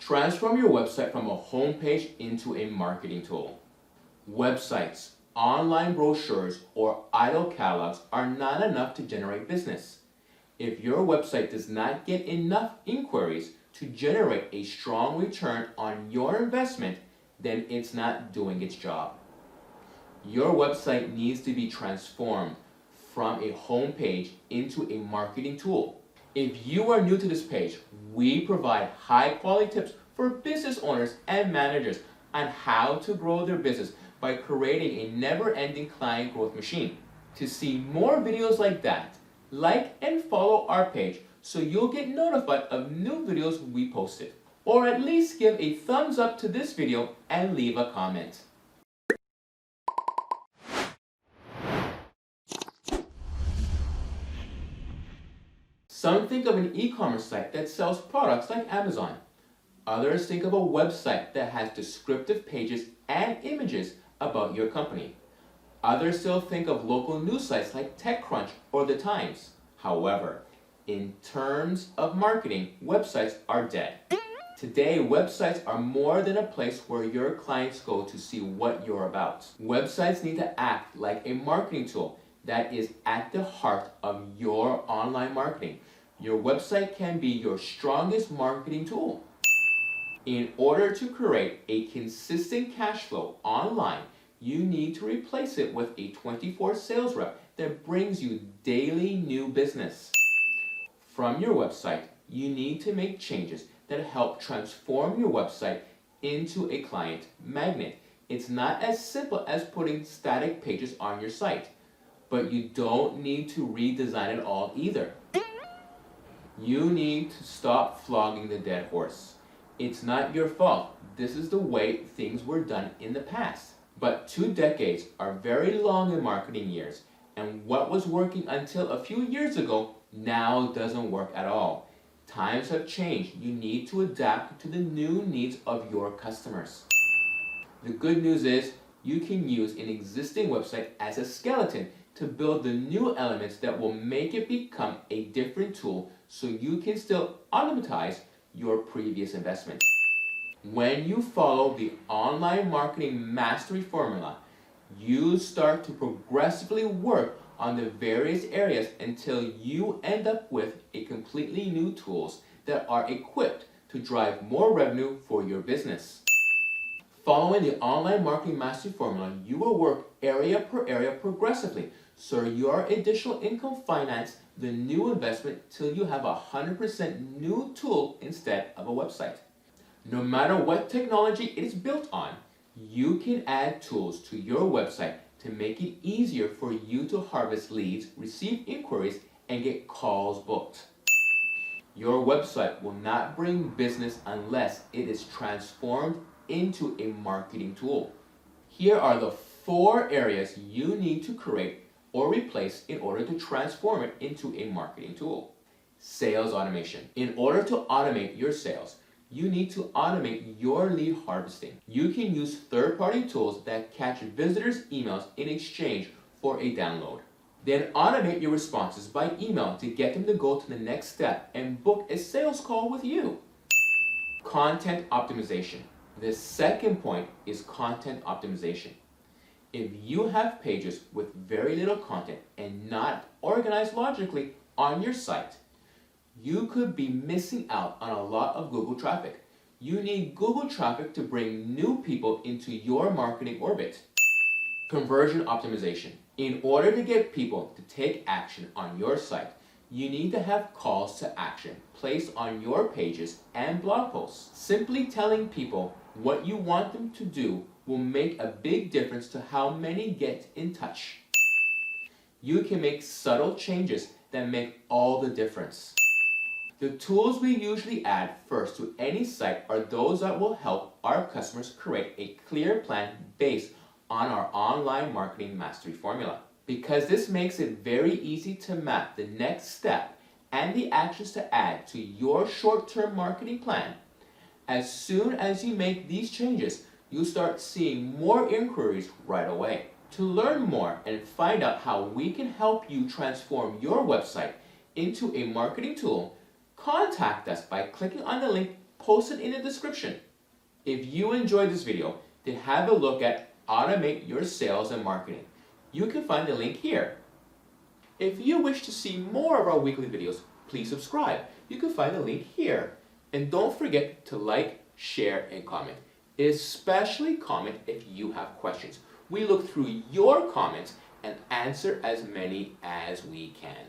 Transform your website from a homepage into a marketing tool. Websites, online brochures, or idle catalogs are not enough to generate business. If your website does not get enough inquiries to generate a strong return on your investment, then it's not doing its job. Your website needs to be transformed from a homepage into a marketing tool. If you are new to this page, we provide high-quality tips for business owners and managers on how to grow their business by creating a never-ending client growth machine. To see more videos like that, like and follow our page so you'll get notified of new videos we posted. Or at least give a thumbs up to this video and leave a comment. Some think of an e-commerce site that sells products like Amazon. Others think of a website that has descriptive pages and images about your company. Others still think of local news sites like TechCrunch or The Times. However, in terms of marketing, websites are dead. Today, websites are more than a place where your clients go to see what you're about. Websites need to act like a marketing tool that is at the heart of your online marketing. Your website can be your strongest marketing tool. In order to create a consistent cash flow online, you need to replace it with a 24 sales rep that brings you daily new business. From your website, you need to make changes that help transform your website into a client magnet. It's not as simple as putting static pages on your site, but you don't need to redesign it all either. You need to stop flogging the dead horse. It's not your fault. This is the way things were done in the past. But 2 decades are very long in marketing years, and what was working until a few years ago now doesn't work at all. Times have changed. You need to adapt to the new needs of your customers. The good news is you can use an existing website as a skeleton to build the new elements that will make it become a different tool so you can still automatize your previous investment. When you follow the online marketing mastery formula, you start to progressively work on the various areas until you end up with a completely new tools that are equipped to drive more revenue for your business. Following the online marketing mastery formula, you will work area per area progressively so your additional income finance the new investment till you have a 100% new tool instead of a website. No matter what technology it is built on, you can add tools to your website to make it easier for you to harvest leads, receive inquiries, and get calls booked. Your website will not bring business unless it is transformed into a marketing tool. Here are the 4 areas you need to create or replace in order to transform it into a marketing tool. Sales automation. In order to automate your sales, you need to automate your lead harvesting. You can use third-party tools that catch visitors' emails in exchange for a download. Then automate your responses by email to get them to go to the next step and book a sales call with you. Content optimization. The second point is content optimization. If you have pages with very little content and not organized logically on your site, you could be missing out on a lot of Google traffic. You need Google traffic to bring new people into your marketing orbit. Conversion optimization. In order to get people to take action on your site, you need to have calls to action placed on your pages and blog posts. Simply telling people what you want them to do will make a big difference to how many get in touch. You can make subtle changes that make all the difference. The tools we usually add first to any site are those that will help our customers create a clear plan based on our online marketing mastery formula. Because this makes it very easy to map the next step and the actions to add to your short-term marketing plan. As soon as you make these changes, you'll start seeing more inquiries right away. To learn more and find out how we can help you transform your website into a marketing tool, contact us by clicking on the link posted in the description. If you enjoyed this video, then have a look at Automate Your Sales and Marketing. You can find the link here. If you wish to see more of our weekly videos, please subscribe. You can find the link here. And don't forget to like, share, and comment. Especially comment if you have questions. We look through your comments and answer as many as we can.